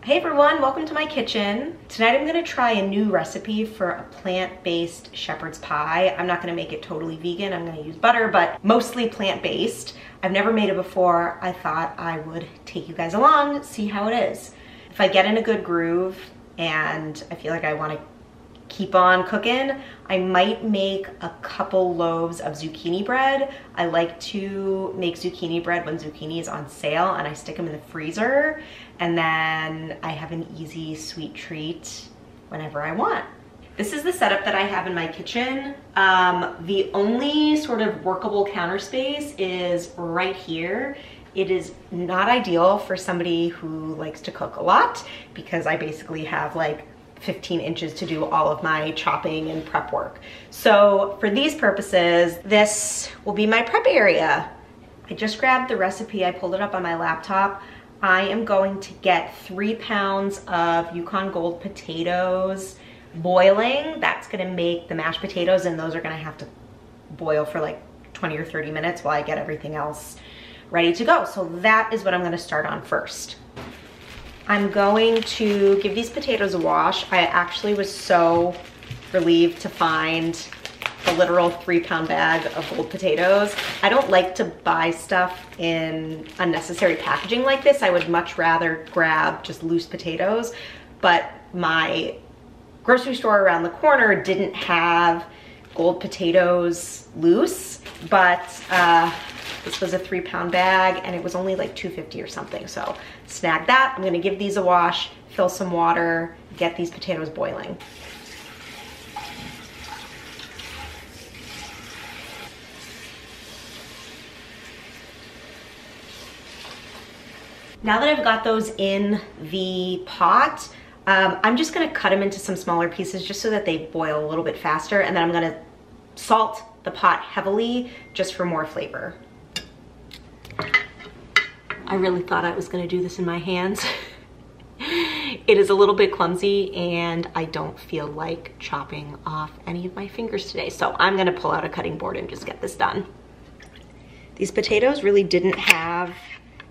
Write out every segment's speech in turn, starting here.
Hey everyone, welcome to my kitchen. Tonight I'm gonna try a new recipe for a plant-based shepherd's pie. I'm not gonna make it totally vegan, I'm gonna use butter, but mostly plant-based. I've never made it before. I thought I would take you guys along, see how it is. If I get in a good groove and I feel like I wanna keep on cooking, I might make a couple loaves of zucchini bread. I like to make zucchini bread when zucchini is on sale and I stick them in the freezer, and then I have an easy sweet treat whenever I want. This is the setup that I have in my kitchen. The only sort of workable counter space is right here. It is not ideal for somebody who likes to cook a lot because I basically have like 15 inches to do all of my chopping and prep work. So for these purposes, this will be my prep area. I just grabbed the recipe, I pulled it up on my laptop. I am going to get 3 pounds of Yukon Gold potatoes boiling. That's gonna make the mashed potatoes, and those are gonna have to boil for like 20 or 30 minutes while I get everything else ready to go. So that is what I'm gonna start on first. I'm going to give these potatoes a wash. I actually was so relieved to find a literal 3-pound bag of gold potatoes. I don't like to buy stuff in unnecessary packaging like this. I would much rather grab just loose potatoes, but my grocery store around the corner didn't have gold potatoes loose, but this was a 3-pound bag and it was only like $2.50 or something. So snag that. I'm gonna give these a wash, fill some water, get these potatoes boiling. Now that I've got those in the pot, I'm just gonna cut them into some smaller pieces just so that they boil a little bit faster, and then I'm gonna salt the pot heavily just for more flavor. I really thought I was gonna do this in my hands. It is a little bit clumsy and I don't feel like chopping off any of my fingers today, so I'm gonna pull out a cutting board and just get this done. These potatoes really didn't have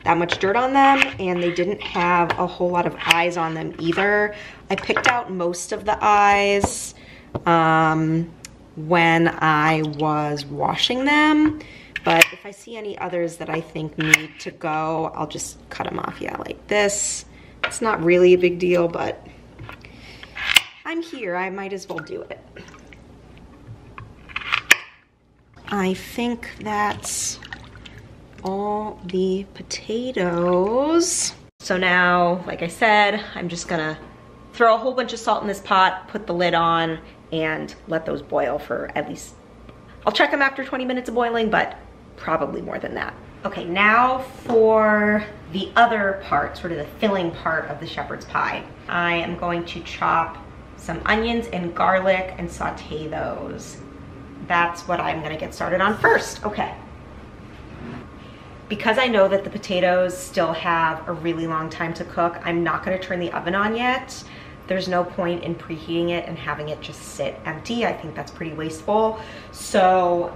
that much dirt on them, and they didn't have a whole lot of eyes on them either. I picked out most of the eyes when I was washing them, but if I see any others that I think need to go, I'll just cut them off, yeah, like this. It's not really a big deal, but I'm here, I might as well do it. I think that's all the potatoes. So now, like I said, I'm just gonna throw a whole bunch of salt in this pot, put the lid on, and let those boil for at least, I'll check them after 20 minutes of boiling, but probably more than that. Okay, now for the other part, sort of the filling part of the shepherd's pie. I am going to chop some onions and garlic and saute those. That's what I'm gonna get started on first. Okay. Because I know that the potatoes still have a really long time to cook, I'm not gonna turn the oven on yet. There's no point in preheating it and having it just sit empty. I think that's pretty wasteful. So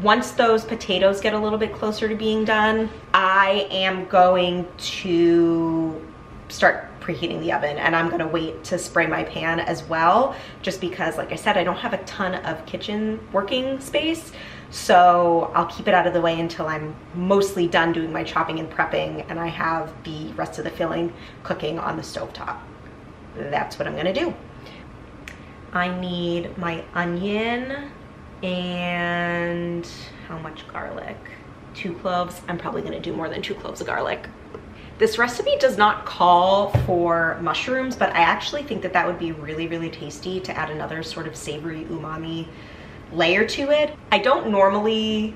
once those potatoes get a little bit closer to being done, I am going to start preheating the oven, and I'm gonna wait to spray my pan as well, just because, like I said, I don't have a ton of kitchen working space. So I'll keep it out of the way until I'm mostly done doing my chopping and prepping and I have the rest of the filling cooking on the stovetop. That's what I'm gonna do. I need my onion and how much garlic? 2 cloves. I'm probably gonna do more than 2 cloves of garlic. This recipe does not call for mushrooms, but I actually think that that would be really, really tasty to add another sort of savory umami layer to it. I don't normally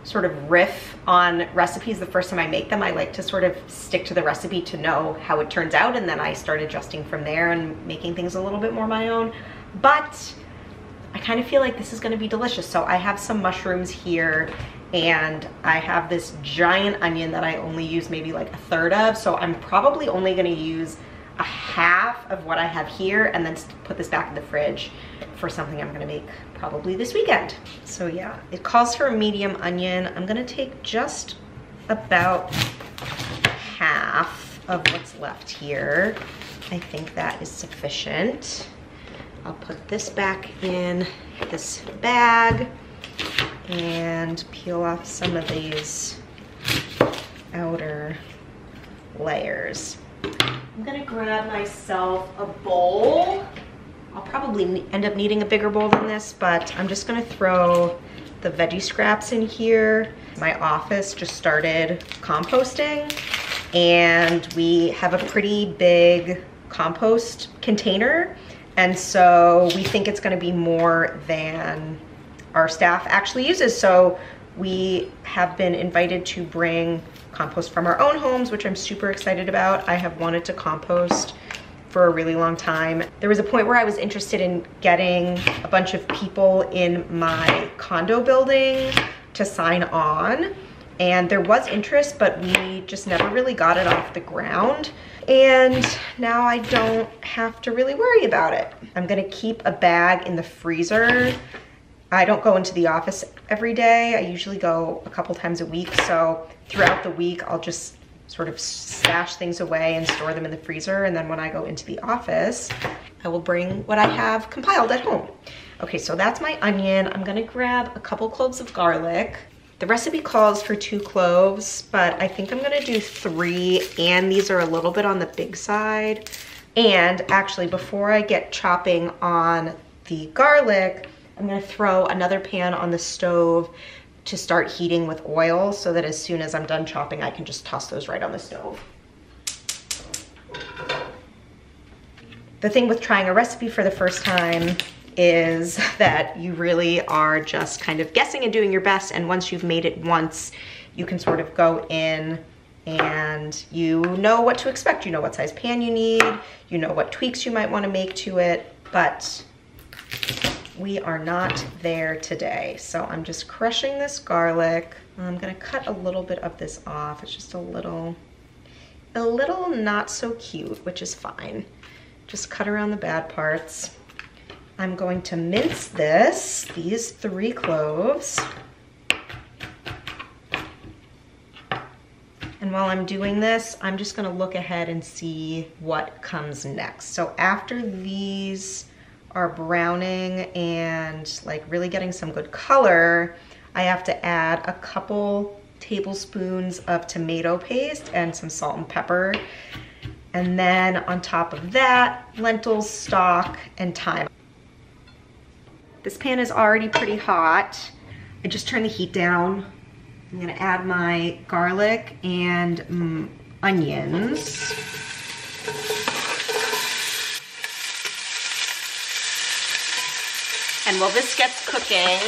sort of riff on recipes the first time I make them. I like to sort of stick to the recipe to know how it turns out, and then I start adjusting from there and making things a little bit more my own. But I kind of feel like this is gonna be delicious. So I have some mushrooms here, and I have this giant onion that I only use maybe like 1/3 of, so I'm probably only gonna use a half of what I have here and then put this back in the fridge for something I'm gonna make probably this weekend. So yeah, it calls for a medium onion. I'm gonna take just about half of what's left here. I think that is sufficient. I'll put this back in this bag and peel off some of these outer layers. I'm gonna grab myself a bowl. I'll probably end up needing a bigger bowl than this, but I'm just gonna throw the veggie scraps in here. My office just started composting, and we have a pretty big compost container, and so we think it's gonna be more than our staff actually uses. So we have been invited to bring compost from our own homes, which I'm super excited about. I have wanted to compost for a really long time. There was a point where I was interested in getting a bunch of people in my condo building to sign on, and there was interest, but we just never really got it off the ground. And now I don't have to really worry about it. I'm gonna keep a bag in the freezer. I don't go into the office every day. I usually go a couple times a week. So throughout the week, I'll just sort of stash things away and store them in the freezer. And then when I go into the office, I will bring what I have compiled at home. Okay, so that's my onion. I'm gonna grab a couple cloves of garlic. The recipe calls for 2 cloves, but I think I'm gonna do 3, and these are a little bit on the big side. And actually, before I get chopping on the garlic, I'm gonna throw another pan on the stove to start heating with oil so that as soon as I'm done chopping, I can just toss those right on the stove. The thing with trying a recipe for the first time is that you really are just kind of guessing and doing your best, and once you've made it once, you can sort of go in and you know what to expect. You know what size pan you need, you know what tweaks you might want to make to it, but we are not there today. So I'm just crushing this garlic. I'm gonna cut a little bit of this off. It's just a little not so cute, which is fine. Just cut around the bad parts. I'm going to mince these 3 cloves. And while I'm doing this, I'm just gonna look ahead and see what comes next. So after these are browning and like really getting some good color, I have to add a couple tablespoons of tomato paste and some salt and pepper. And then on top of that, lentils, stock, and thyme. This pan is already pretty hot. I just turned the heat down. I'm gonna add my garlic and onions. And while this gets cooking,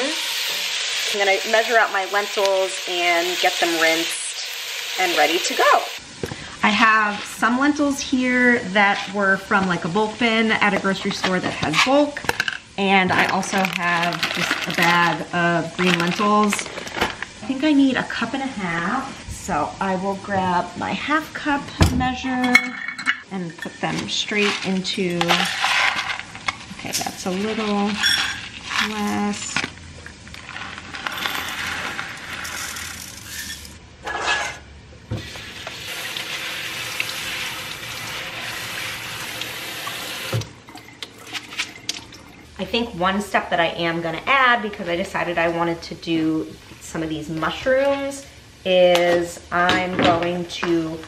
I'm gonna measure out my lentils and get them rinsed and ready to go. I have some lentils here that were from like a bulk bin at a grocery store that has bulk. And I also have just a bag of green lentils. I think I need 1.5 cups. So I will grab my 1/2 cup measure and put them straight into, okay, that's a little less. I think one step that I am gonna add, because I decided I wanted to do some of these mushrooms, is I'm going to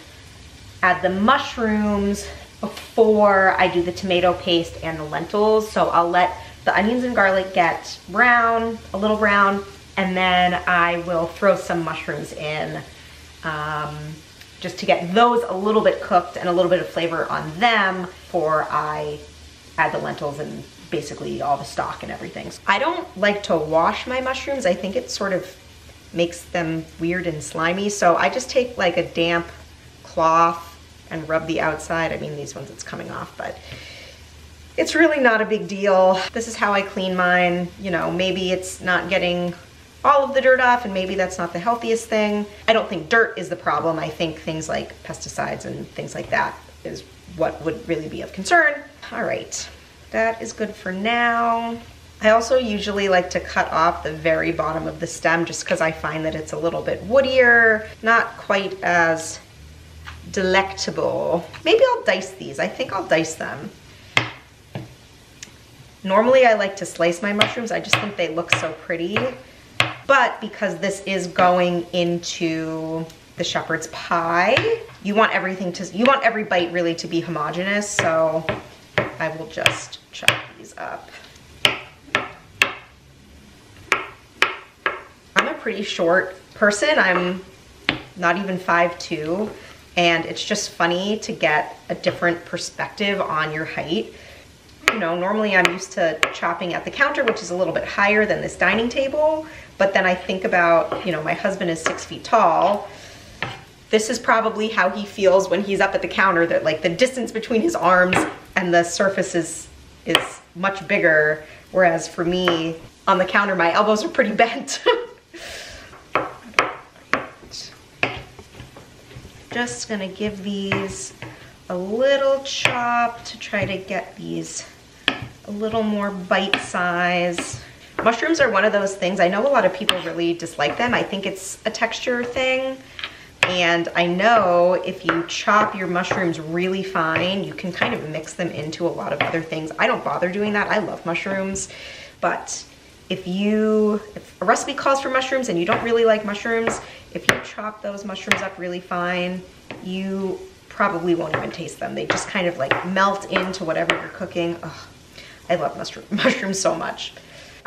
add the mushrooms before I do the tomato paste and the lentils. So I'll let the onions and garlic get brown, a little brown, and then I will throw some mushrooms in just to get those a little bit cooked and a little bit of flavor on them before I add the lentils and basically all the stock and everything. I don't like to wash my mushrooms. I think it sort of makes them weird and slimy. So I just take like a damp cloth and rub the outside. I mean, these ones it's coming off, but it's really not a big deal. This is how I clean mine. You know, maybe it's not getting all of the dirt off, and maybe that's not the healthiest thing. I don't think dirt is the problem. I think things like pesticides and things like that is what would really be of concern. All right, that is good for now. I also usually like to cut off the very bottom of the stem just because I find that it's a little bit woodier, not quite as delectable. Maybe I'll dice these. I think I'll dice them. Normally I like to slice my mushrooms. I just think they look so pretty. But because this is going into the shepherd's pie, you want every bite really to be homogeneous, so I will just chop these up. I'm a pretty short person. I'm not even 5'2", and it's just funny to get a different perspective on your height. You know, normally I'm used to chopping at the counter, which is a little bit higher than this dining table, but then I think about, you know, my husband is 6 feet tall. This is probably how he feels when he's up at the counter, that like the distance between his arms and the surface is much bigger, whereas for me on the counter my elbows are pretty bent. Just gonna give these a little chop to try to get these a little more bite size. Mushrooms are one of those things, I know a lot of people really dislike them. I think it's a texture thing. And I know if you chop your mushrooms really fine, you can kind of mix them into a lot of other things. I don't bother doing that. I love mushrooms. But if a recipe calls for mushrooms and you don't really like mushrooms, if you chop those mushrooms up really fine, you probably won't even taste them. They just kind of like melt into whatever you're cooking. Ugh, I love mushrooms so much.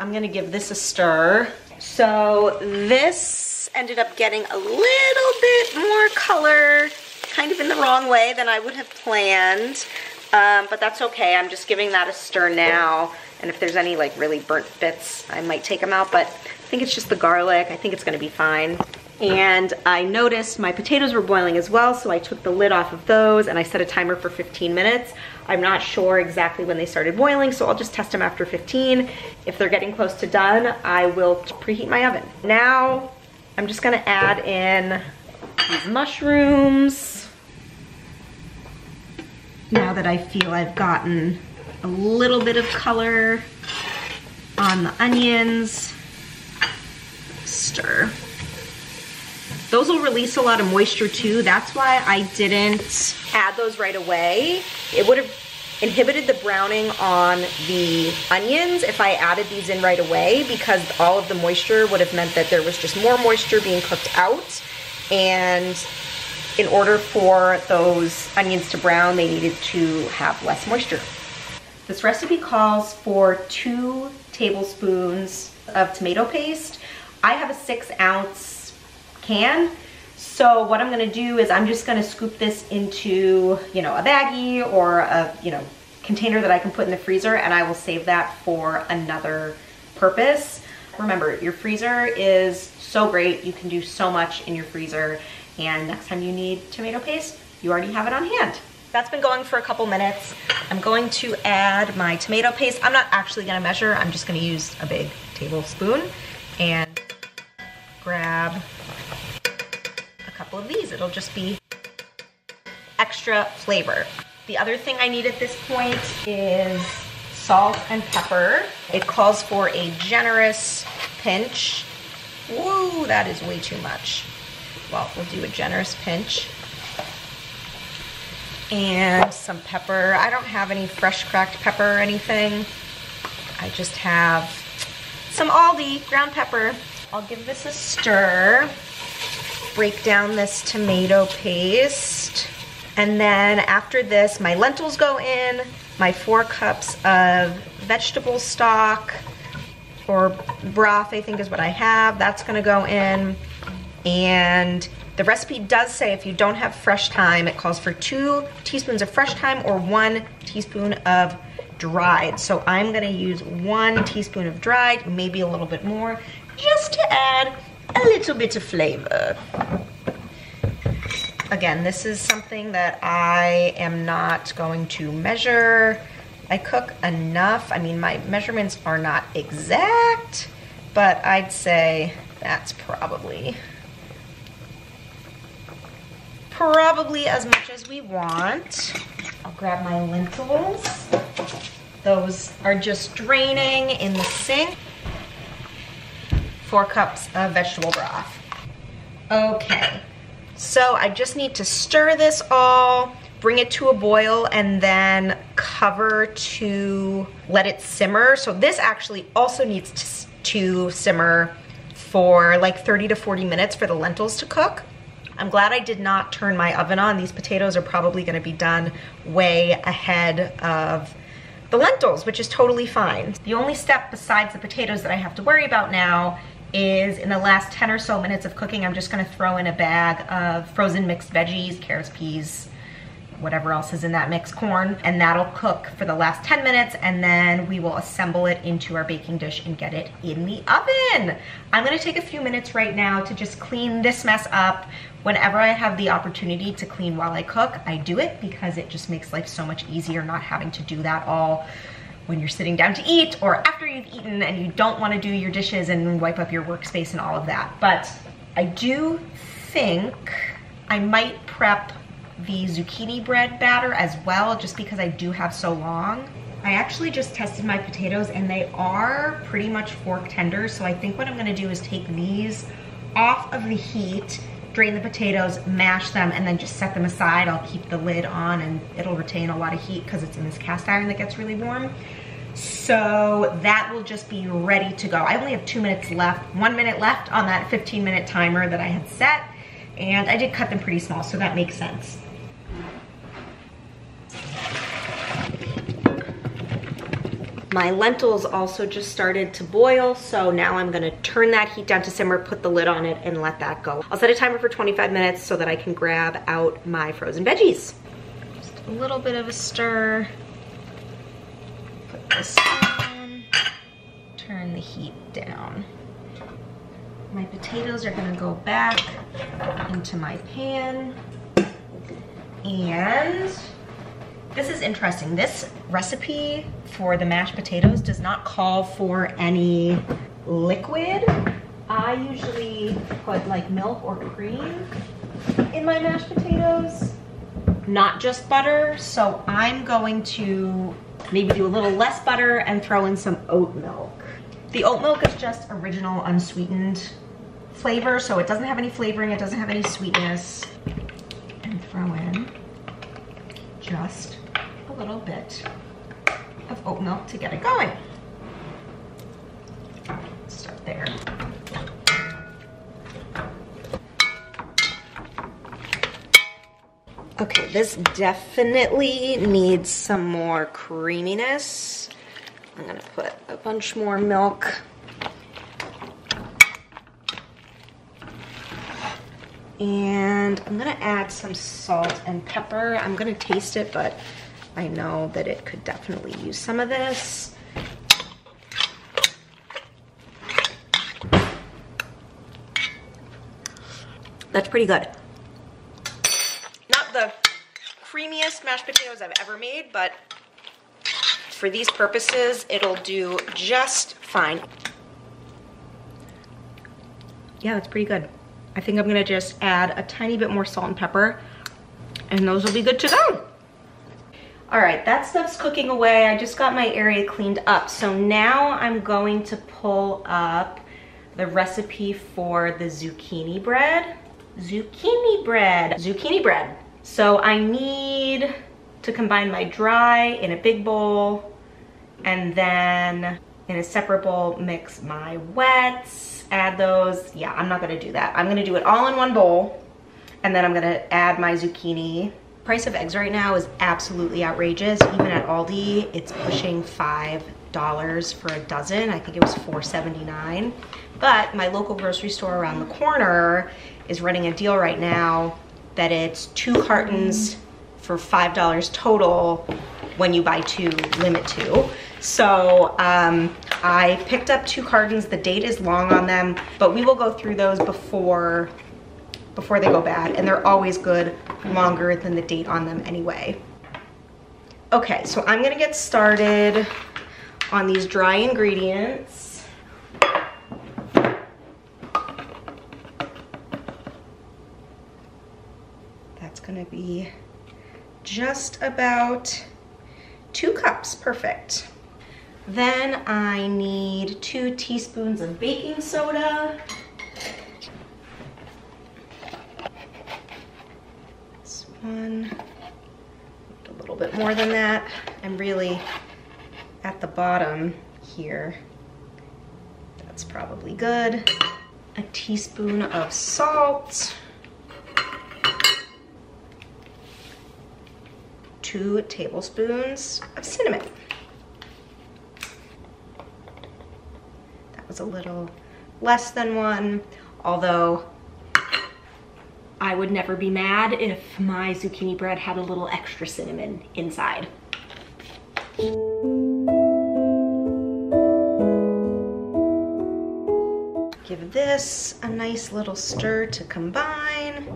I'm gonna give this a stir. So this ended up getting a little bit more color, kind of in the wrong way than I would have planned, but that's okay. I'm just giving that a stir now, and if there's any like really burnt bits, I might take them out, but I think it's just the garlic. I think it's gonna be fine. And I noticed my potatoes were boiling as well, so I took the lid off of those and I set a timer for 15 minutes. I'm not sure exactly when they started boiling, so I'll just test them after 15. If they're getting close to done, I will preheat my oven. Now, I'm just gonna add in these mushrooms. Now that I feel I've gotten a little bit of color on the onions, stir. Those will release a lot of moisture too. That's why I didn't add those right away. It would have inhibited the browning on the onions if I added these in right away, because all of the moisture would have meant that there was just more moisture being cooked out. And in order for those onions to brown, they needed to have less moisture. This recipe calls for 2 tablespoons of tomato paste. I have a 6-ounce can. So what I'm gonna do is I'm just gonna scoop this into, you know, a baggie or a, you know, container that I can put in the freezer, and I will save that for another purpose. Remember, your freezer is so great. You can do so much in your freezer, and next time you need tomato paste, you already have it on hand. That's been going for a couple minutes. I'm going to add my tomato paste. I'm not actually gonna measure, I'm just gonna use a big tablespoon and grab a couple of these. It'll just be extra flavor. The other thing I need at this point is salt and pepper. It calls for a generous pinch. Whoa, that is way too much. Well, we'll do a generous pinch. And some pepper. I don't have any fresh cracked pepper or anything. I just have some Aldi ground pepper. I'll give this a stir. Break down this tomato paste. And then after this, my lentils go in, my 4 cups of vegetable stock, or broth, I think is what I have. That's gonna go in. And the recipe does say if you don't have fresh thyme, it calls for 2 teaspoons of fresh thyme or 1 teaspoon of dried. So I'm gonna use 1 teaspoon of dried, maybe a little bit more, just to add a little bit of flavor. Again, this is something that I am not going to measure. I cook enough. I mean, my measurements are not exact, but I'd say that's probably as much as we want. I'll grab my lentils. Those are just draining in the sink. 4 cups of vegetable broth. Okay, So I just need to stir this all, bring it to a boil, and then cover to let it simmer. So this actually also needs to simmer for like 30 to 40 minutes for the lentils to cook. I'm glad I did not turn my oven on. These potatoes are probably gonna be done way ahead of the lentils, which is totally fine. The only step besides the potatoes that I have to worry about now is in the last 10 or so minutes of cooking, I'm just gonna throw in a bag of frozen mixed veggies, carrots, peas, whatever else is in that mix, corn, and that'll cook for the last 10 minutes, and then we will assemble it into our baking dish and get it in the oven. I'm gonna take a few minutes right now to just clean this mess up. Whenever I have the opportunity to clean while I cook, I do it because it just makes life so much easier not having to do that all when you're sitting down to eat or after you've eaten and you don't wanna do your dishes and wipe up your workspace and all of that. But I do think I might prep the zucchini bread batter as well, just because I do have so long. I actually just tested my potatoes and they are pretty much fork tender, so I think what I'm gonna do is take these off of the heat, drain the potatoes, mash them, and then just set them aside. I'll keep the lid on and it'll retain a lot of heat because it's in this cast iron that gets really warm. So that will just be ready to go. I only have 2 minutes left, 1 minute left on that 15-minute timer that I had set, and I did cut them pretty small, so that makes sense. My lentils also just started to boil, so now I'm gonna turn that heat down to simmer, put the lid on it, and let that go. I'll set a timer for 25 minutes so that I can grab out my frozen veggies. Just a little bit of a stir. Put this on, turn the heat down. My potatoes are gonna go back into my pan, and this is interesting. This recipe for the mashed potatoes does not call for any liquid. I usually put like milk or cream in my mashed potatoes, not just butter. So I'm going to maybe do a little less butter and throw in some oat milk. The oat milk is just original unsweetened flavor, so it doesn't have any flavoring, it doesn't have any sweetness. And throw in just a little bit of oat milk to get it going. Start there. Okay, this definitely needs some more creaminess. I'm gonna put a bunch more milk. And I'm gonna add some salt and pepper. I'm gonna taste it, but I know that it could definitely use some of this. That's pretty good. Not the creamiest mashed potatoes I've ever made, but for these purposes, it'll do just fine. Yeah, that's pretty good. I think I'm gonna just add a tiny bit more salt and pepper, and those will be good to go. All right, that stuff's cooking away. I just got my area cleaned up. So now I'm going to pull up the recipe for the zucchini bread. Zucchini bread. So I need to combine my dry in a big bowl, and then in a separate bowl, mix my wets, add those. Yeah, I'm not gonna do that. I'm gonna do it all in one bowl, and then I'm gonna add my zucchini. Price of eggs right now is absolutely outrageous. Even at Aldi, it's pushing $5 for a dozen. I think it was $4.79. But my local grocery store around the corner is running a deal right now that it's 2 cartons for $5 total when you buy 2, limit 2. So I picked up 2 cartons. The date is long on them, but we will go through those before they go bad, and they're always good longer than the date on them anyway. Okay, so I'm gonna get started on these dry ingredients. That's gonna be just about 2 cups, perfect. Then I need 2 teaspoons of baking soda. one, a little bit more than that. I'm really at the bottom here. That's probably good. A teaspoon of salt. 2 tablespoons of cinnamon. That was a little less than 1, although I would never be mad if my zucchini bread had a little extra cinnamon inside. Give this a nice little stir to combine.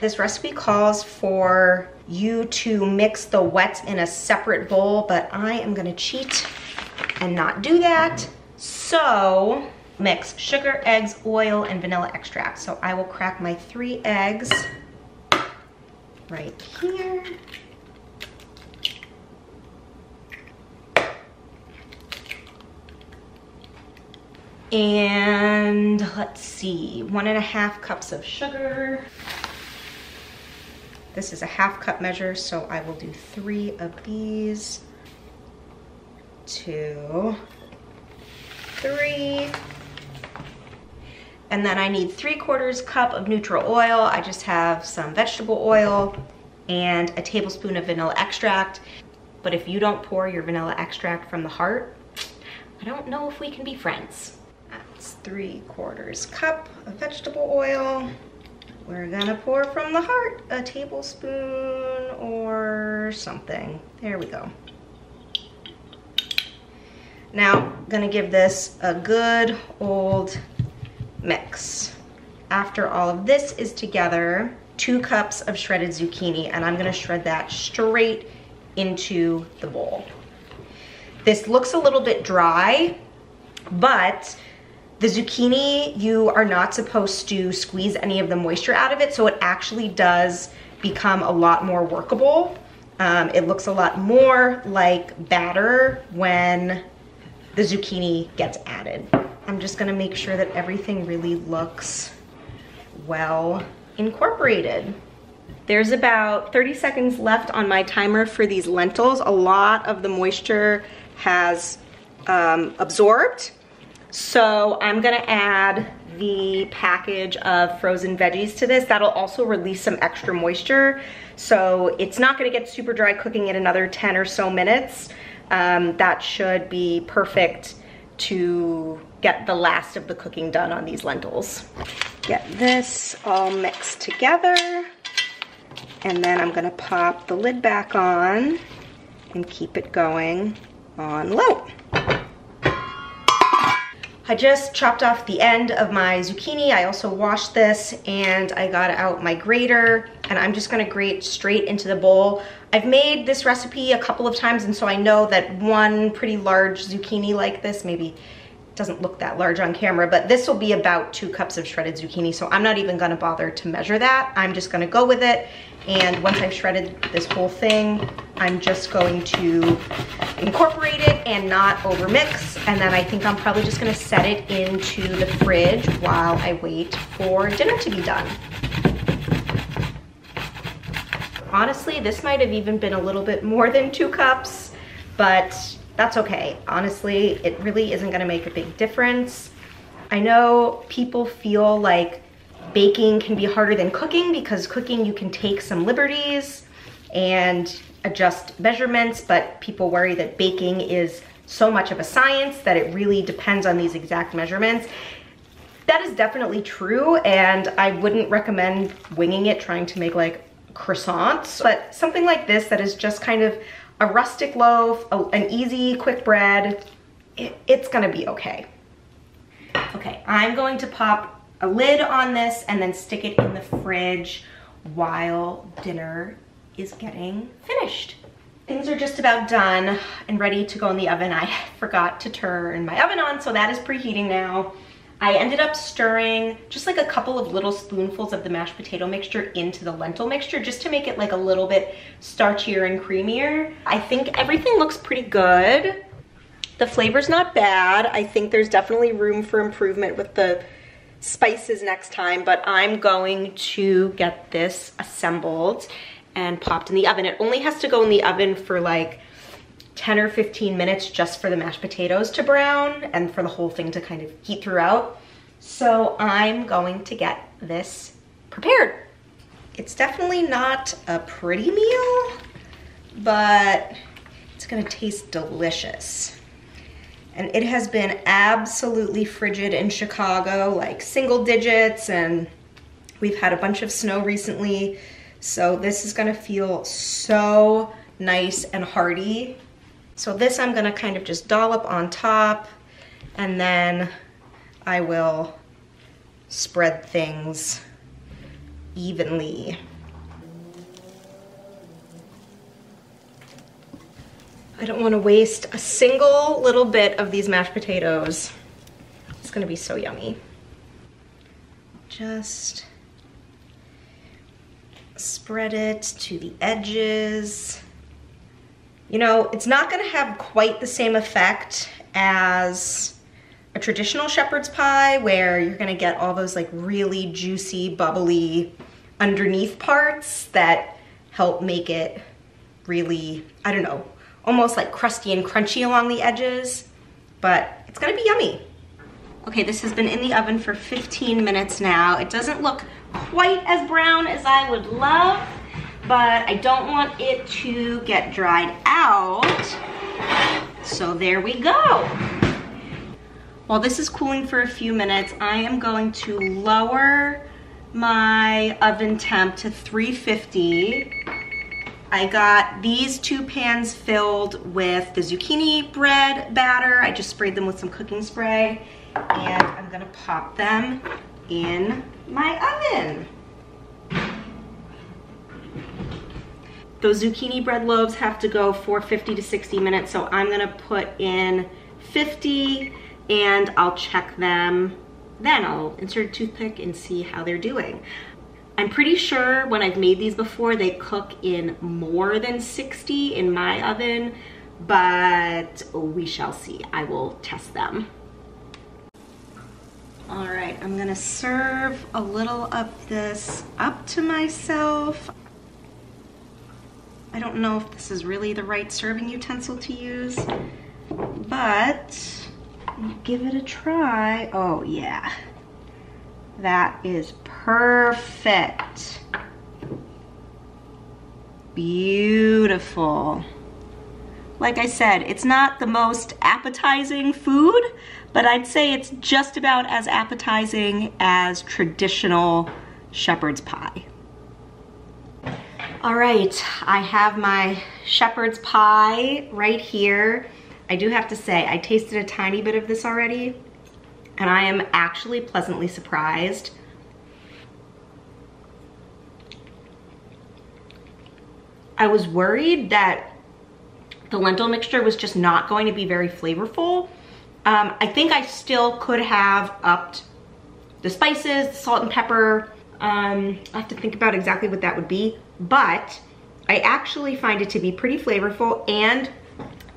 This recipe calls for you to mix the wets in a separate bowl, but I am gonna cheat and not do that. So mix sugar, eggs, oil, and vanilla extract. So I will crack my 3 eggs right here. And let's see, 1½ cups of sugar. This is a ½ cup measure, so I will do 3 of these. 2, 3. And then I need 3/4 cup of neutral oil. I just have some vegetable oil and a tablespoon of vanilla extract. But if you don't pour your vanilla extract from the heart, I don't know if we can be friends. That's 3/4 cup of vegetable oil. We're gonna pour from the heart a tablespoon or something. There we go. Now, I'm gonna give this a good old mix. After all of this is together, 2 cups of shredded zucchini, and I'm gonna shred that straight into the bowl. This looks a little bit dry, but the zucchini, you are not supposed to squeeze any of the moisture out of it, so it actually does become a lot more workable. It looks a lot more like batter when the zucchini gets added. I'm just gonna make sure that everything really looks well incorporated. There's about 30 seconds left on my timer for these lentils. A lot of the moisture has absorbed. So I'm gonna add the package of frozen veggies to this. That'll also release some extra moisture. So it's not gonna get super dry cooking in another 10 or so minutes. That should be perfect to get the last of the cooking done on these lentils. Get this all mixed together. And then I'm gonna pop the lid back on and keep it going on low. I just chopped off the end of my zucchini. I also washed this and I got out my grater and I'm just gonna grate straight into the bowl. I've made this recipe a couple of times and so I know that one pretty large zucchini like this, maybe doesn't look that large on camera, but this will be about 2 cups of shredded zucchini, so I'm not even gonna bother to measure that. I'm just gonna go with it, and once I've shredded this whole thing, I'm just going to incorporate it and not overmix, and then I think I'm probably just gonna set it into the fridge while I wait for dinner to be done. Honestly, this might have even been a little bit more than 2 cups, but that's okay. Honestly, it really isn't gonna make a big difference. I know people feel like baking can be harder than cooking because cooking you can take some liberties and adjust measurements, but people worry that baking is so much of a science that it really depends on these exact measurements. That is definitely true, and I wouldn't recommend winging it trying to make like croissants, but something like this that is just kind of a rustic loaf, an easy, quick bread, it's gonna be okay. Okay, I'm going to pop a lid on this and then stick it in the fridge while dinner is getting finished. Things are just about done and ready to go in the oven. I forgot to turn my oven on, so that is preheating now. I ended up stirring just like a couple of little spoonfuls of the mashed potato mixture into the lentil mixture just to make it like a little bit starchier and creamier. I think everything looks pretty good. The flavor's not bad. I think there's definitely room for improvement with the spices next time, but I'm going to get this assembled and popped in the oven. It only has to go in the oven for like 10 or 15 minutes just for the mashed potatoes to brown and for the whole thing to kind of heat throughout. So I'm going to get this prepared. It's definitely not a pretty meal, but it's gonna taste delicious. And it has been absolutely frigid in Chicago, like single digits, and we've had a bunch of snow recently. So this is gonna feel so nice and hearty. So this I'm gonna kind of just dollop on top, and then I will spread things evenly. I don't want to waste a single little bit of these mashed potatoes. It's gonna be so yummy. Just spread it to the edges. You know, it's not gonna have quite the same effect as a traditional shepherd's pie where you're gonna get all those like really juicy, bubbly underneath parts that help make it really, I don't know, almost like crusty and crunchy along the edges, but it's gonna be yummy. Okay, this has been in the oven for 15 minutes now. It doesn't look quite as brown as I would love, but I don't want it to get dried out. So there we go. While this is cooling for a few minutes, I am going to lower my oven temp to 350. I got these 2 pans filled with the zucchini bread batter. I just sprayed them with some cooking spray, and I'm gonna pop them in my oven. Those zucchini bread loaves have to go for 50 to 60 minutes, so I'm gonna put in 50 and I'll check them. Then I'll insert a toothpick and see how they're doing. I'm pretty sure when I've made these before, they cook in more than 60 in my oven, but we shall see. I will test them. All right, I'm gonna serve a little of this up to myself. I don't know if this is really the right serving utensil to use, but give it a try. Oh yeah. That is perfect. Beautiful. Like I said, it's not the most appetizing food, but I'd say it's just about as appetizing as traditional shepherd's pie. All right, I have my shepherd's pie right here. I do have to say, I tasted a tiny bit of this already, and I am actually pleasantly surprised. I was worried that the lentil mixture was just not going to be very flavorful. I think I still could have upped the spices, the salt and pepper. I have to think about exactly what that would be, but I actually find it to be pretty flavorful, and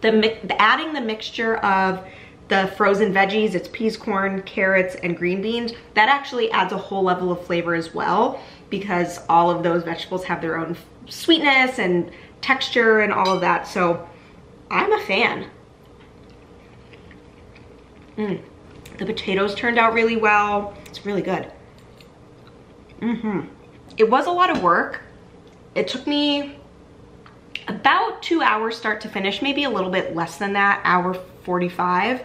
adding the mixture of the frozen veggies, it's peas, corn, carrots, and green beans, that actually adds a whole level of flavor as well, because all of those vegetables have their own sweetness and texture and all of that. So I'm a fan. The potatoes turned out really well. It's really good. It was a lot of work. It took me about 2 hours start to finish, maybe a little bit less than that, hour 45.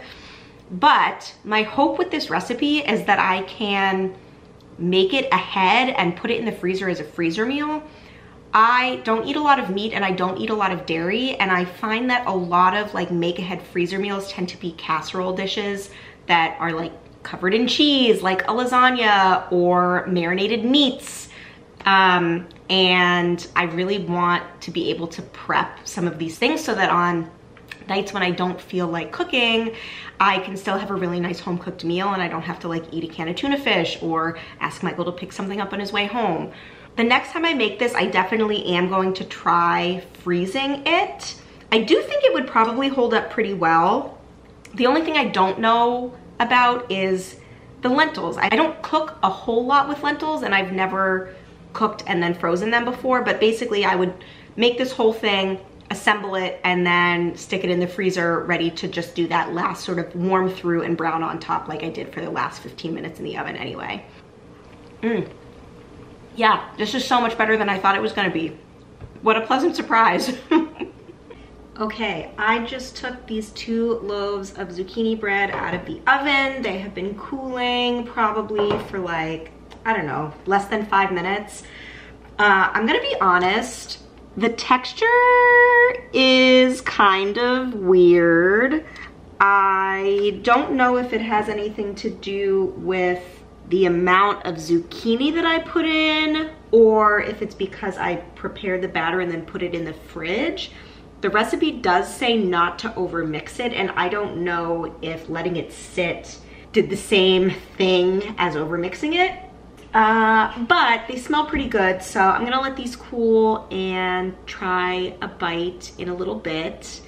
But my hope with this recipe is that I can make it ahead and put it in the freezer as a freezer meal. I don't eat a lot of meat and I don't eat a lot of dairy, and I find that a lot of like make ahead freezer meals tend to be casserole dishes that are like covered in cheese, like a lasagna or marinated meats. And I really want to be able to prep some of these things so that on nights when I don't feel like cooking, I can still have a really nice home cooked meal and I don't have to like eat a can of tuna fish or ask Michael to pick something up on his way home. The next time I make this, I definitely am going to try freezing it. I do think it would probably hold up pretty well. The only thing I don't know about is the lentils. I don't cook a whole lot with lentils, and I've never cooked and then frozen them before, but basically I would make this whole thing, assemble it, and then stick it in the freezer ready to just do that last sort of warm through and brown on top like I did for the last 15 minutes in the oven anyway. Yeah, this is so much better than I thought it was gonna be. What a pleasant surprise. Okay, I just took these 2 loaves of zucchini bread out of the oven. They have been cooling probably for like, I don't know, less than 5 minutes. I'm gonna be honest, the texture is kind of weird. I don't know if it has anything to do with the amount of zucchini that I put in, or if it's because I prepared the batter and then put it in the fridge. The recipe does say not to over mix it, and I don't know if letting it sit did the same thing as over mixing it. But they smell pretty good, so I'm gonna let these cool and try a bite in a little bit.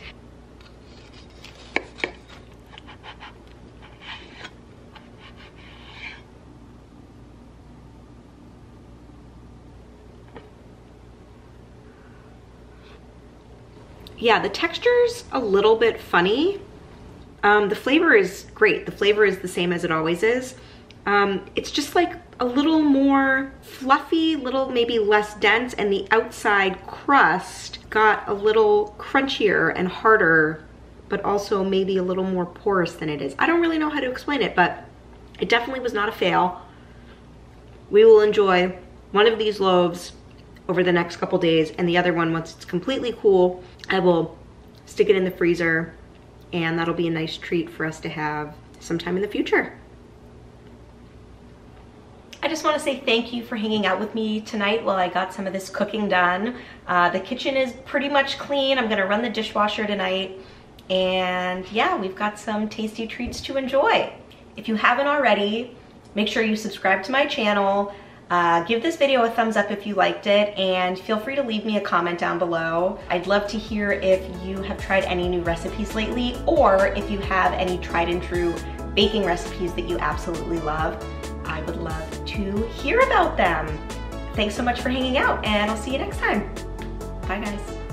Yeah, the texture's a little bit funny. The flavor is great. The flavor is the same as it always is. It's just like a little more fluffy, little maybe less dense, and the outside crust got a little crunchier and harder, but also maybe a little more porous than it is. I don't really know how to explain it, but it definitely was not a fail. We will enjoy one of these loaves over the next couple days, and the other one, once it's completely cool, I will stick it in the freezer, and that'll be a nice treat for us to have sometime in the future. I just want to say thank you for hanging out with me tonight while I got some of this cooking done. The kitchen is pretty much clean. I'm gonna run the dishwasher tonight, and yeah, we've got some tasty treats to enjoy. If you haven't already, make sure you subscribe to my channel. Give this video a thumbs up if you liked it, and feel free to leave me a comment down below. I'd love to hear if you have tried any new recipes lately, or if you have any tried and true baking recipes that you absolutely love. I would love to hear about them. Thanks so much for hanging out, and I'll see you next time. Bye guys.